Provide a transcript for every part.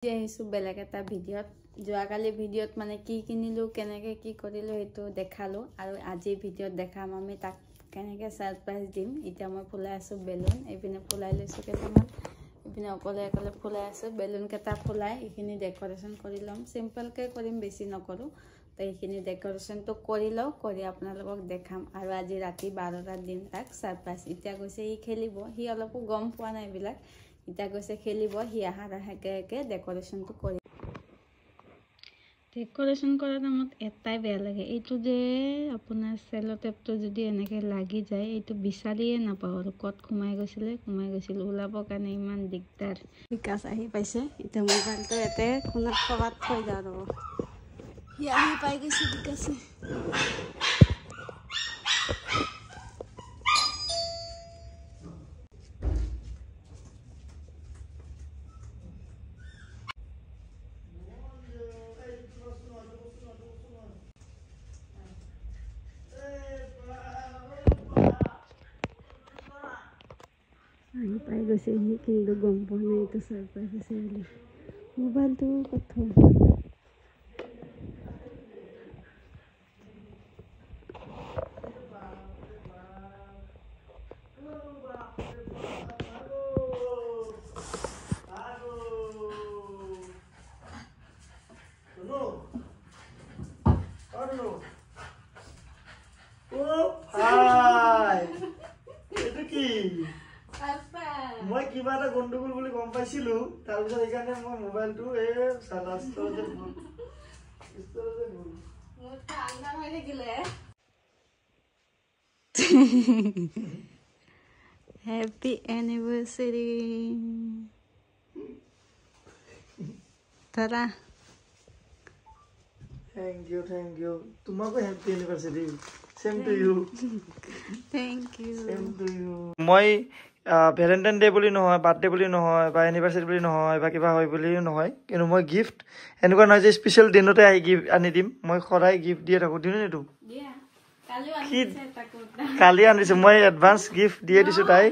আহিছো বেলেগ এটা ভিডিঅ'ত যোৱাকালি ভিডিঅ'ত মানে কি কিনিলো কেনেকৈ কি কৰিলো সেইটো দেখালো আৰু আজি ভিডিঅ'ত দেখাম আমি তাক কেনেকৈ সাৰপ্ৰাইজ দিম এতিয়া মই ফুলাই আছো বেলুন এইপিনে ফুলাই লৈছো কেইটামান এইপিনে অকলে অকলে ফুলাই আছো বেলুন কেইটা ফুলাই এইখিনি ডেকোৰেশ্যন কৰি ল'ম সিম্পলকৈ কৰিম বেছি নকৰো তো এইখিনি ডেকোৰেশ্যনটো কৰি লওঁ কৰি আপোনালোকক দেখাম আৰু আজি ৰাতি 12টাৰ দিন তাক সাৰপ্ৰাইজ এতিয়া গৈছে ই খেলিব সি অলপো গম পোৱা নাই এইবিলাক ইটা গৈছে খেলিব হি আহাৰ হেকে হেকে ডেকোৰেশ্যনটো কৰি ডেকোৰেশ্যন কৰাৰ নামত এটাই বেয়া লাগে এইটো যে আপোনাৰ সেলো টেপটো যদি এনেকে লাগি যায় এইটো বিচাৰিয়ে নাপাওঁ আৰু কত ঘুমাই গৈছিল ওলাবৰ কাৰণে ইমান দিগদাৰ বিকাশ আহি পাইছে এতিয়া মোবাইলটো এতে কোনাত কবাত থৈ যাওঁ ৰ'ব হি আহি পাই গৈছে বিকাশে আহি পাই গৈছে সি কিন্তু গম পোৱা নাই এইটো সাৰপ্ৰাইজ আছে বুলি মোবাইলটো কথা মই কিবা এটা গন্ডগোল বুলি গম পাইছিলো তাৰ পিছত এইকাৰণে মই মোবাইলটো সালাস্তৰতে ভুল মোৰটা আন্ধাৰ হৈ থাকিলে happy anniversary Tara thank you তোমাকো happy anniversary same to you thank you same to you মই ভ্যালেন্টাইন ডে বুলি নহয় বাৰ্থডে বুলি নহয় বা এনিভাৰ্সাৰি বুলি নহয় বা কিবা হয় বুলি নহয় কিন্তু মই গিফ্ট এনেকুৱা নহয় যে স্পেচিয়েল দিনতে আহি গিফ্ট আনি দিম মই সদায় গিফ্ট দিয়ে থাকো দিনে নিদো কালি আনিছে মই এডভান্স গিফ্ট দিয়ে দিছো তাই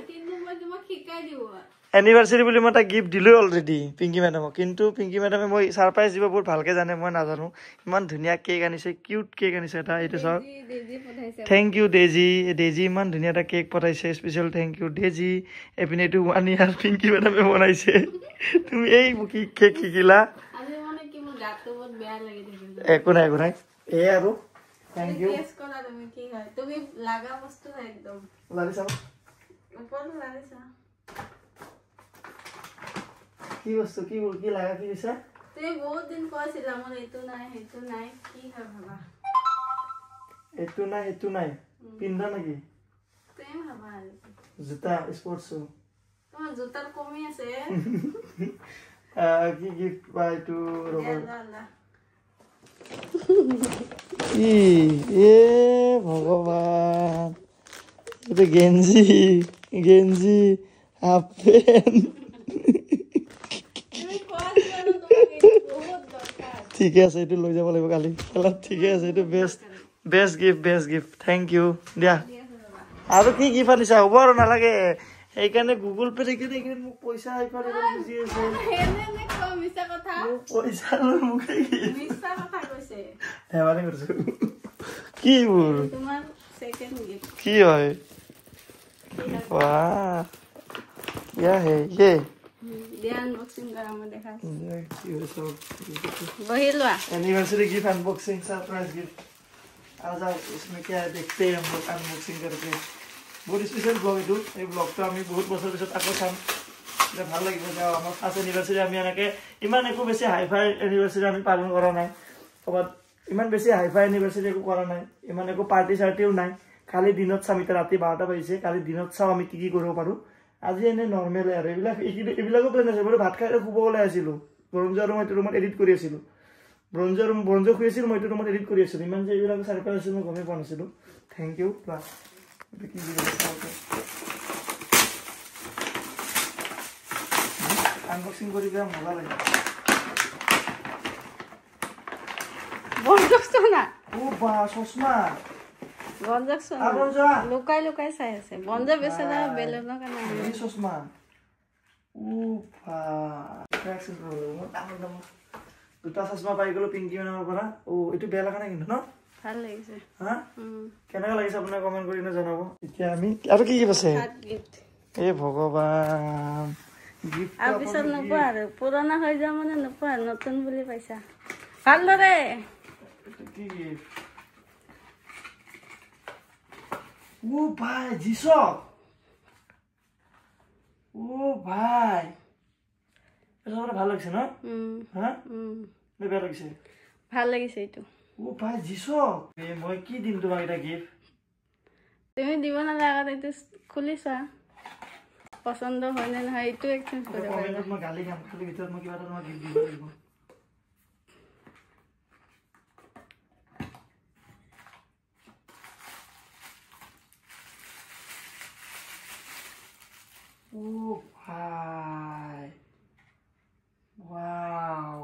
এনিভাৰ্সাৰি বুলি মই তাক গিফ্ট দিলো অলৰেডি পিংকি মেডামক কিন্তু পিংকি মেডামে মই সাৰপ্ৰাইজ দিব বহুত ভালকে জানে মই নাজানো ইমান ধুনীয়া কেক আনিছে কিউট কেক আনিছে এটা এইটো চাওক থ্যাংক ইউ ডেজি ইমান ধুনীয়া এটা কেক পঠাইছে স্পেচিয়েল থ্যাংক ইউ ডেজি এপিনে এইটো 1 ইয়াৰ পিংকি মেডামে বনাইছে তুমি এই কি কেক শিকিলা একো নাই এই আৰু থ্যাংক ইউ তুমি লাগা বস্তু একদম লাগিছা ওপৰ লাগিছা কি বস্তু কি লাগা কি দিছা তুমি বহুত দিন কৈছিলা মোৰ এইটো নাই কি হয় ভাবা এইটো নাই পিন্ধা নাকি তুমি ভাবা জুতা স্পৰ্টছ তোমাৰ জুতাৰ কমি আছে কি গিফ্ট পাই টু ৰবৰ এ ভগৱান এইটো গেঞ্জি হাফ পেন্ট ঠিকে আছে এইটো লৈ যাব লাগিব কালি ঠিকে আছে এইটো বেষ্ট গিফ্ট থ্যাংক ইউ দিয়া আৰু কি গিফ্ট আনিছা হ'ব আৰু নালাগে সেইকাৰণে গুগল পে থাকিলে এইকেইদিন মোক পইচা এইফালে বুজি আছে পইচা লৈ মোকে ধেমালি কৰিছো কি মোৰ কি হয় वाह क्या है ये अनबॉक्सिंग करा मैं देखा वही लो anniversary gift unboxing surprise gift आ जाओ इसमें क्या है देखते हैं हम लोग अनबॉक्सिंग करके बहुत स्पेशल ब्लॉग है ये ब्लॉग तो আমি বহুত বছর পিছত আকৌ চাম এটা ভাল লাগিব যে আমাৰ ফাৰ্স্ট এনিভাৰ্সাৰি আমি এনেকে ইমান একো বেছি হাইফাই এনিভাৰ্সাৰি আমি পালন কৰা নাই কবাত ইমান বেছি হাইফাই এনিভাৰ্সাৰি একো কৰা নাই ইমান একো পাৰ্টি চাৰ্টিও নাই কালি দিনত চাম এতিয়া ৰাতি 12টা বাজিছে কালি দিনত চাও আমি কি কৰিব পাৰো আজি এনে নৰমাল আৰু এইবিলাকো প্লেন আছে বলে ভাত খাই খুব ওলাই আছিল ব্ৰঞ্জৰ ৰুম এইটো ৰুমত এডিট কৰি আছিল ব্ৰঞ্জ শুই আছিল মই এইটো ৰুমত এডিট কৰি আছিল ইমান যে এইবিলাক সাৰপ্ৰাইজ আছিল মই গমে পোৱা নাছিলো থ্যাংক ইউ প্লাস কি আনবক্সিং কৰি গা মজা লাগে বন্ধ না ও বা চশমা বন্ধক লুকাই লুকাই চাই আছে বন্ধ বেচেৰা বেলুনৰ কাৰণে চশমা ক্ৰেক চেণ্ট কৰিব লাগিব মই ডাঙৰ ডাঙৰ দুটা চশমা পাই গ'লো পিংকি মেডামৰ পৰা এইটো বেয়া লগা নাই কিন্তু ন ভাল লাগিছে হা কেনেকুৱা লাগিছে আপোনাক কমেণ্ট কৰি জনাব এতিয়া আমি আৰু কি গিফ্ট আছে এই ভগৱান গিফ্ট আৰু পিছত নোপোৱা আৰু পুৰণা হৈ যোৱা মানে নোপোৱা নতুন বুলি পাইছা ভালদৰে কি গিফ্ট ও ভাই জিছক ও ভাই এটা ভাল লাগিছে ন হা বেয়া লাগিছে ভাল লাগিছে এইটো ও ভাই জিছক মই কি দিম তোমাক এটা গিফ্ট তুমি দিব নালাগে এইটো খুলি চোৱা পছন্দ হয় নে নহয় এইটো এক্সচেঞ্জ কৰিব পাৰিবা মই গালি খাম খালি ভিতৰত মই কিবা এটা তোমাক গিফ্ট দিব লাগিব ও ভাই ওয়াও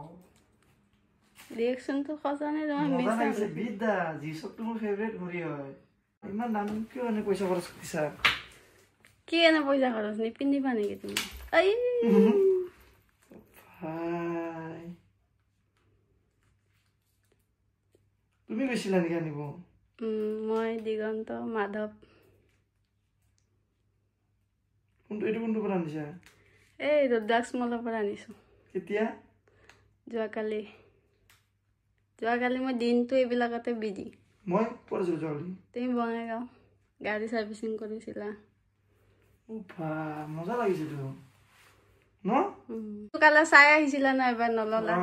ৰিয়েকচনটো সঁচানে তোমাৰ মজা মিছা লাগিছে বিদ্যা জিছকটো মোৰ ফেভৰেট ঘড়ী হয় ইমান দাম কিয় এনে পইচা খৰচ কৰিছা কি এনে পইচা খৰচ নিপিন্ধিবা নেকি তুমি আই ভাই তুমি গৈছিলা নেকি আনিব মই দিগন্ত মাধৱ এইটো কোনটো পৰা আনিছা এই ৰুদ্ৰাক্স মলৰ পৰা আনিছো কেতিয়া যোৱাকালি মই দিনটো এইবিলাকতে বিজি মই পৰিছিলোঁ যোৱাকালি তুমি বঙাইগাঁও গাড়ী চাৰ্ভিচিং কৰিছিলা মজা লাগিছে তো ন কালাৰ চাই আহিছিলা ন এবাৰ নললা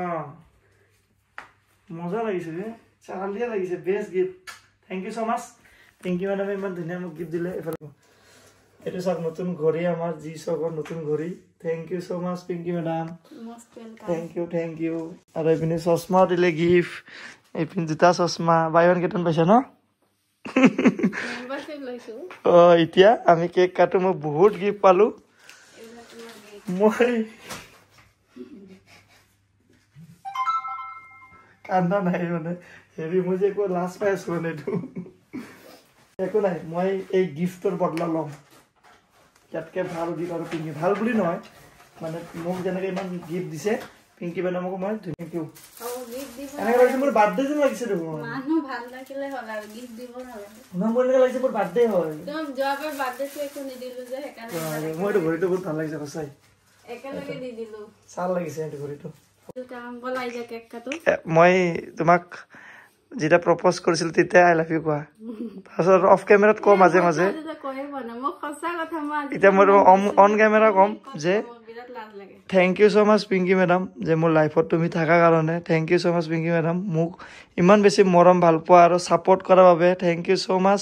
মজা লাগিছে ৰে চালিয়া লাগিছে best gift thank you so much Pinky মেডামে ইমান ধুনীয়া মোক গিফ্ট দিলে এফালে এইটো চাওক নতুন ঘড়ী আমাৰ জি চকৰ নতুন ঘড়ী thank you so much Pinky madam thank U আৰু এইপিনে চশমাও দিলে গিফ্ট এইপিনে দুটা চশমা বাই ওৱান গেট ওৱান পাইছা ন এতিয়া আমি কেক কাটো মই বহুত গিফ্ট পালো মই কান্দা নাই মানে হেৰি মই যে একো লাজ পাই আছো মানে এইটো একো নাই মই এই গিফ্টৰ বদলা ল'ম ইয়াতকে ভাল গিফ্ট আৰু পিংকি ভাল বুলি নহয় মানে মোক যেনেকে ইমান গিফ্ট দিছে পিংকি মেডামকো মই থেংক ইউ এনেকে লাগিছে মোৰ বাৰ্থডে যেন লাগিছে দেখোন মানুহ ভাল লাগিলে হ'ল আৰু গিফ্ট দিব নালাগে মোৰ এনেকে লাগিছে মোৰ বাৰ্থডে হয় যোৱাবাৰ বাৰ্থডেটো একো নিদিলো যে সেইকাৰণে মই এইটো ঘড়ীটো বহুত ভাল লাগিছে সঁচাই একেলগে দি দিলো চাল লাগিছে এইটো ঘড়ীটো মই তোমাক যেতিয়া প্ৰপ'জ কৰিছিলো তেতিয়া আই লাভ ইউ কোৱা তাৰপিছত অফ কেমেৰাত কওঁ মাজে মাজে এতিয়া মই অন কেমেৰা ক'ম যে thank you so' much Pinky madam যে মোৰ লাইফত তুমি থকাৰ কাৰণে thank you so' much Pinky madam মোক ইমান বেছি মৰম ভাল পোৱা আৰু ছাপৰ্ট কৰাৰ বাবে thank you so' much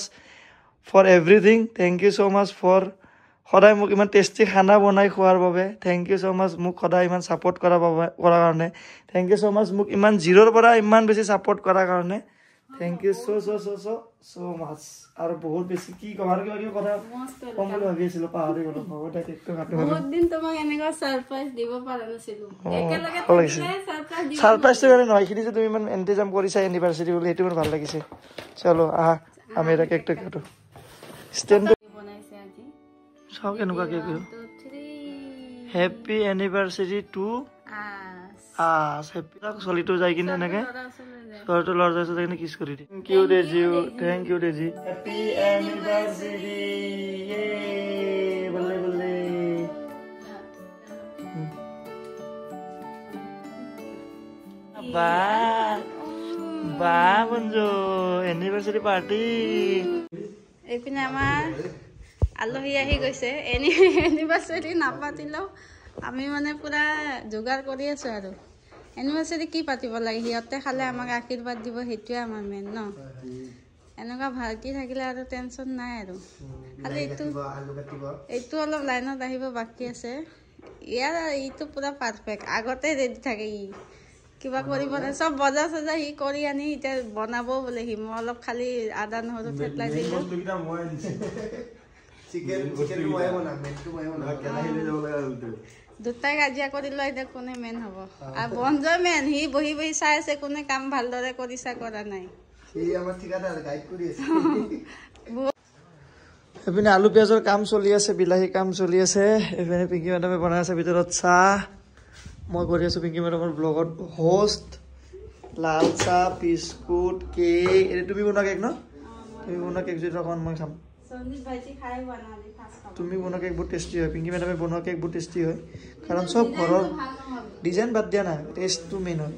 for everything thank you so' much for সদায় মোক ইমান টেষ্টি খানা বনাই খোৱাৰ বাবে থেংক ইউ ছ' মাছ মোক সদায় ইমান ছাপৰ্ট কৰাৰ কাৰণে থেংক ইউ ছ' মাছ মোক ইমান জিৰ'ৰ পৰা ইমান বেছি ছাপৰ্ট কৰাৰ কাৰণে থেংক ইউ ছ' মাছ আৰু বহুত বেছি কি ক'ম আৰু কিবা কথা ক'ম বুলি ভাবি আছিলো পাহৰি গ'লো ভগৱানে কেকটো কাটো ছাৰপ্ৰাইজটো কাৰণে নহয় এইখিনি যে তুমি ইমান এণ্টিজাম কৰিছা এনিভাৰ্চাৰী বুলি সেইটো মোৰ ভাল লাগিছে চলো আহা আমি এটা কেকটো কাটো ষ্টেণ্ডটো চাওক এনেকুৱা কেক হেপী এনিভাৰ্চাৰী টু চলিটো যাই কিনে এনেকে ঘৰটো ল'ৰা যাই কিনে কিছ কৰি দিয়ে থেংক ইউ দেজি হেপী এনিভাৰ্চাৰী বলে বলে বা বঞ্জু এনিভাৰ্চাৰী পাৰ্টি এইপিনে আমাৰ আলহী আহি গৈছে এনিভাৰ্চাৰী নাপাতিলেও আমি মানে পুৰা যোগাৰ কৰি আছো আৰু এনিভাৰ্চাৰী কি পাতিব লাগে সিহঁতে খালে আমাক আশীৰ্বাদ দিব সেইটোৱে আমাৰ মেইন ন এনেকুৱা ভালকে থাকিলে আৰু টেনচন নাই আৰু খালি এইটো অলপ লাইনত আহিব বাকী আছে ইয়াৰ এইটো পুৰা পাৰফেক্ট আগতে ৰেডি থাকে কিবা কৰিব নাই চব বজাৰ চজাৰ সি কৰি আনি এতিয়া বনাব বোলে সি মই অলপ খালি আদা নহৰু থেতলাই দিলোঁ দুটাই কাজিয়া কৰিলো এতিয়া কোনে মেইন হ'ব আৰু বনজয় মেইন সি বহি বহি চাই আছে কোনে কাম ভালদৰে কৰিছা কৰা নাই এইপিনে আলু পিঁয়াজৰ কাম চলি আছে বিলাহী কাম চলি আছে এইপিনে পিংকি মেডামে বনাই আছে ভিতৰত চাহ মই কৰি আছোঁ পিংকি মেডামৰ ব্লগত হোষ্ট লাল চাহ বিস্কুট কেক এইটো তুমি বনোৱা কেক ন তুমি বনোৱা কেক যদি অকণমান মই খাম তুমি বনোৱা কেক বহুত টেষ্টি হয় পিংকি মেডামে বনোৱা কেক বহুত টেষ্টি হয় কাৰণ চব ঘৰৰ ডিজাইন বাদ দিয়া নাই টেষ্টটো মেইন হয়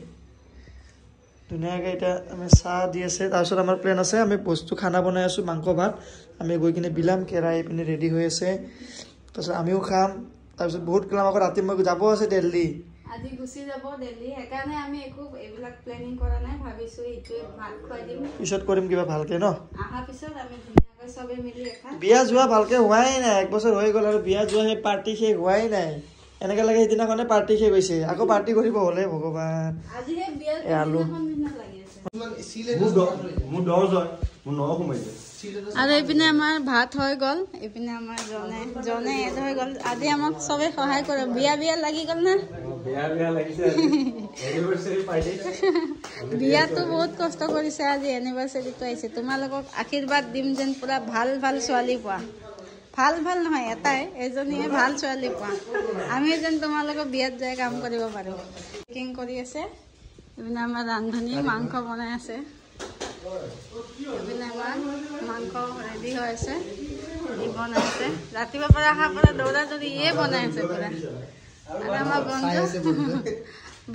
ধুনীয়াকৈ এতিয়া আমি চাহ দি আছে তাৰপিছত আমাৰ প্লেন আছে আমি বস্তু খানা বনাই আছোঁ মাংস ভাত আমি গৈ কিনে বিলাম কেৰাহী পিনে ৰেডি হৈ আছে তাৰপিছত আমিও খাম তাৰপিছত বহুত কাম আকৌ ৰাতি মই যাব আছে দিল্লী আজি গুচি যাব দিল্লী সেইকাৰণে আমি একো এইবিলাক প্লেনিং কৰা নাই ভাবিছোঁ এইটোৱে ভাত খুৱাই দিম পিছত কৰিম কিবা ভালকৈ ন অহাৰ পিছত আমি ধুনীয়াকৈ চবে মিলি এখান বিয়া যোৱা ভালকৈ হোৱাই নাই 1 বছৰ হৈ গ'ল আৰু বিয়া যোৱা সেই পাৰ্টি শেষ হোৱাই নাই এনেকৈ লাগে সেইদিনাখনে পাৰ্টি শেষ হৈছে আকৌ পাৰ্টি কৰিব হ'লে ভগৱান আজিহে বিয়াৰ দিনাখন নিচিনা লাগি আছে মোৰ 10 হয় মোৰ 9 সোমাইছে আৰু এইপিনে আমাৰ ভাত হৈ গ'ল এইপিনে আমাৰ জনে এড হৈ গ'ল আজি আমাক চবে সহায় কৰে বিয়া লাগি গ'ল না বিয়াটো বহুত কষ্ট কৰিছে আজি এনিভাৰ্চাৰীটো আহিছে তোমালোকক আশীৰ্বাদ দিম যেন পুৰা ভাল ছোৱালী পোৱা ভাল নহয় এটাই এজনীয়ে ভাল ছোৱালী পোৱা আমি যেন তোমালোকৰ বিয়াত যাই কাম কৰিব পাৰোঁ পেকিং কৰি আছে এইপিনে আমাৰ ৰান্ধনী মাংস বনাই আছে এইপিনে আমাৰ মাংস ৰেডি হৈ আছে বনাই আছে ৰাতিপুৱাৰ পৰা অহাৰ পৰা দৌৰা দৌৰি ইয়ে বনাই আছে পুৰা আৰু আমাৰ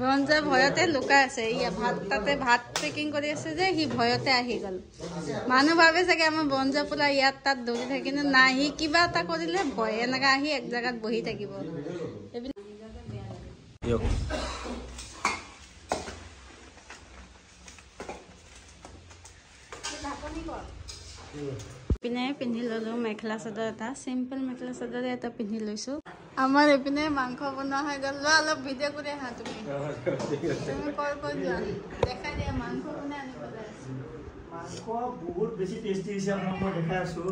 ব্ৰঞ্জে ভয়তে লুকাই আছে তাতে ভাত পেকিং কৰি আছে যে সি ভয়তে আহি গ'ল মানুহ ভাবে চাগে আমাৰ ব্ৰঞ্জে পুৰা ইয়াত তাত দৌৰি থাকে কিন্তু নাই সি কিবা এটা কৰিলে ভয় এনেকৈ আহি এক জেগাত বহি থাকিব পিনে পিন্ধি ল'লোঁ মেখেলা চাদৰ এটা চিম্পল মেখেলা চাদৰে এটা পিন্ধি লৈছোঁ আমাৰ এইপিনে মাংস বনোৱা হৈ গ'ল লোৱা অলপ ভিডিঅ' কৰি আহা তুমি কৈ যোৱা দেখাই দিয়া মাংস কোনে আনিব যায় মাংস বহুত বেছি টেষ্টি হৈছে আপোনাক মই দেখাই আছোঁ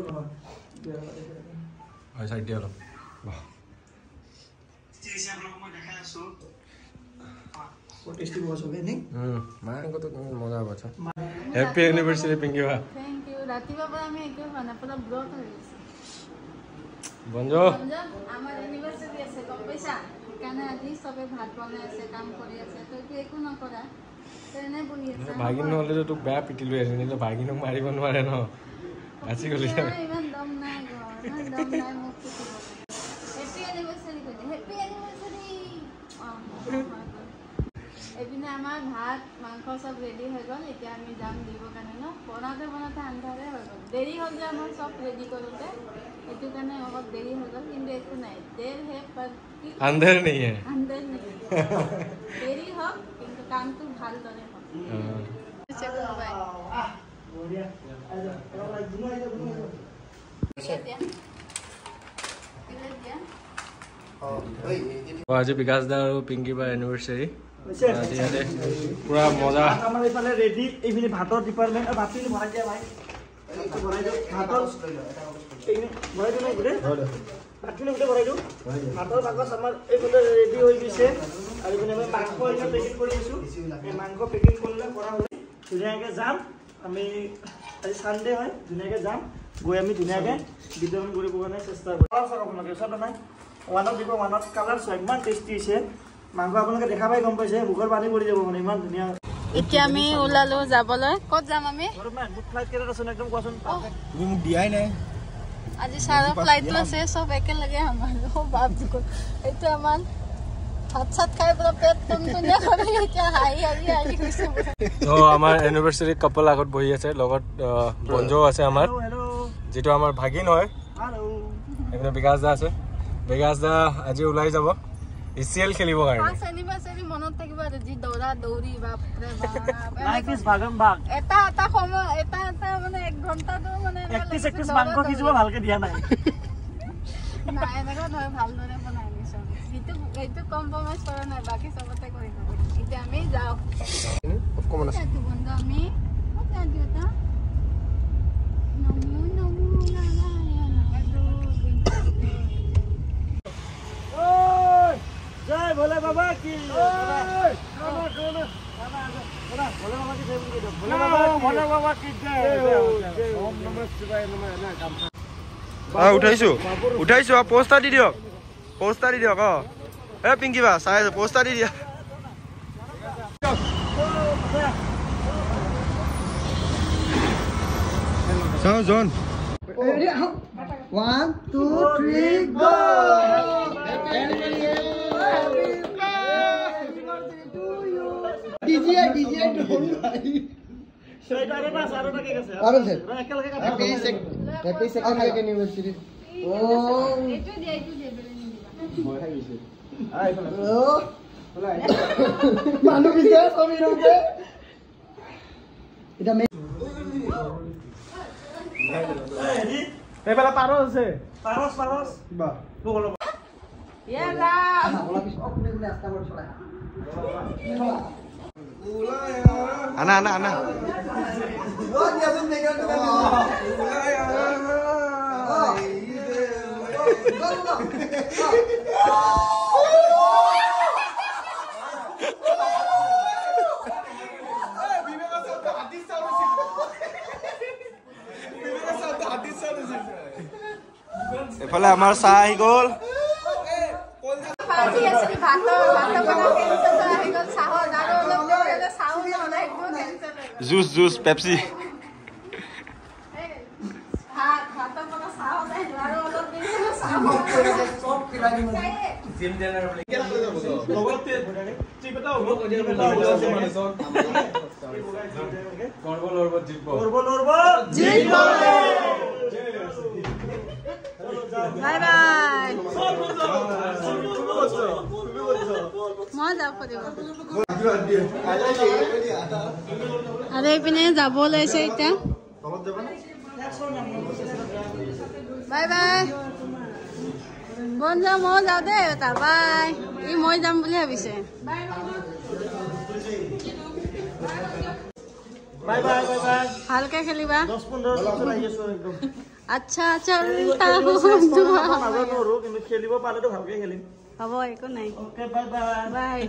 हैप्पी एनिवर्सरी पिंकी बा थैंक यू रातिपुৱাৰ পৰা আমি একো খোৱা নাই পুৰা ব্লক হৈ গৈছে বঞ্জো আমাৰ এনিভাৰ্সাৰী আছে গম পাইছা সেইকাৰণে আজি চবে ভাত বনাই আছে কাম কৰি আছে তো এইটো একো নকৰা তেনে বহি আছে ভাগিন নহ'লে তো তোক বেয়া পিটি লৈ আছে কিন্তু ভাগিনক মাৰিব নোৱাৰে ন আজি গলি ইমান দম নাই মোক পিটিব হেপী এনিভাৰ্সাৰী কৈ হেপী এনিভাৰ্সাৰী এইপিনে আমাৰ ভাত মাংস চব ৰেডি হৈ গ'ল এতিয়া আমি যাম দিবৰ কাৰণে ন বনাওঁতে আন্ধাৰে হৈ গ'ল দেৰি হ'ল যে আমাৰ চব ৰেডি কৰোঁতে সেইটো কাৰণে অলপ দেৰি হৈ গ'ল কিন্তু একো নাই দেৰ হে আন্ধাৰ নেই দেৰি হওক কিন্তু কামটো ভালদৰে হওক আজি বিকাশ দা আৰু পিংকি বা এনিভাৰ্সাৰী পুৰা মজা আমাৰ এইফালে ৰেডি এইপিনে ভাতৰ ডিপাৰ্টমেণ্ট ভাতখিনি ভৰাই দিয়া ভাই ভাতৰ বাকচ আমাৰ এইফালে ৰেডি হৈ গৈছে আৰু এইপিনে আমি মাংস এতিয়া পেকিং কৰি আছোঁ এই মাংস পেকিং কৰিলে কৰা হ'লে ধুনীয়াকৈ যাম আমি আজি চানডে হয় ধুনীয়াকৈ যাম গৈ আমি ধুনীয়াকৈ বিতৰণ কৰিবৰ কাৰণে চেষ্টা কৰিম আপোনালোকে চাব নাই ওৱানত দিব ওৱানত কালাৰ চোৱা ইমান টেষ্টি হৈছে মাংস আপোনালোকে দেখা পাই গম পাইছে মুখৰ পানী পৰি যাব মানে ইমান ধুনীয়া এতিয়া আমি ওলালো যাবলৈ ক'ত যাম আমি ফ্লাইট কেইটাত আছে একদম কোৱাচোন তুমি মোক দিয়াই নাই আজি চাৰৰ ফ্লাইটটো আছে চব একেলগে আমাৰ এইটো আমাৰ ভাত চাত খাই পুৰা পেট টুনটুনীয়া কৰি এতিয়া হাঁহি গৈছে তো আমাৰ এনিভাৰ্সাৰী কাপল আগত বহি আছে লগত বঞ্জো আছে আমাৰ যিটো আমাৰ ভাগিন হয় এইপিনে বিকাশ দা আছে বিকাশ দা আজি ওলাই যাব ইচিএল খেলিবৰ কাৰণে এনিভাৰ্সাৰী মনত থাকিব আৰু যি দৌৰা দৌৰি বাপৰে এটা সময় এটা মানে 1 ঘণ্টাটো মানে মাংস সিজিব ভালকে দিয়া নাই এনেকুৱা নহয় ভালদৰে বনাই নিছো এইটো কম্প্ৰমাইজ কৰা নাই বাকী চবতে কৰি দিব এতিয়া আমি যাওঁ অকমান আছে বন্ধু আমি जय भोले बाबा की भोले बाबा की जय ओम नमः शिवाय उठाइছো पोस्टार দি দিয়ক এ পিংকি বা চাই আছো পোষ্টাৰ দি দিয়া চাও জন 1 2 3 go DJ ঢোল ভাই সেইটারে না সারোটা কে গেছে আর আছে একেলগে কাটা হ্যাপি সেকেন্ড অ্যানিভার্সারি ও এটো দিয়ে বেলে নি দিবা ভয় খাইছে আই ও মানু বিছে সবই রবে এটা মে এবেলা পারো আছে পারস বা বলো ইয়ালা বলা কি অপনে গুলো আস্তা বড় চলা আনা আনা আনা ও নিয়াবন নেগা এফালে আমাৰ চাহ আহি গ'ল juice juice Pepsi bye bye মই যাব পাৰিব আৰু এইপিনে যাব লৈছে এতিয়া বাই বাই বন্ধু মই যাওঁ দেই এটা বাই ই মই যাম বুলি ভাবিছে বাই বাই বাই বাই ভালকে খেলিবা 10-15 বছৰ আহি আছো একদম আচ্ছা চলতা বন্ধু কিন্তু খেলিব পালেতো ভালকে খেলিম হ'ব একো নাই ওকে বাই বাই বাই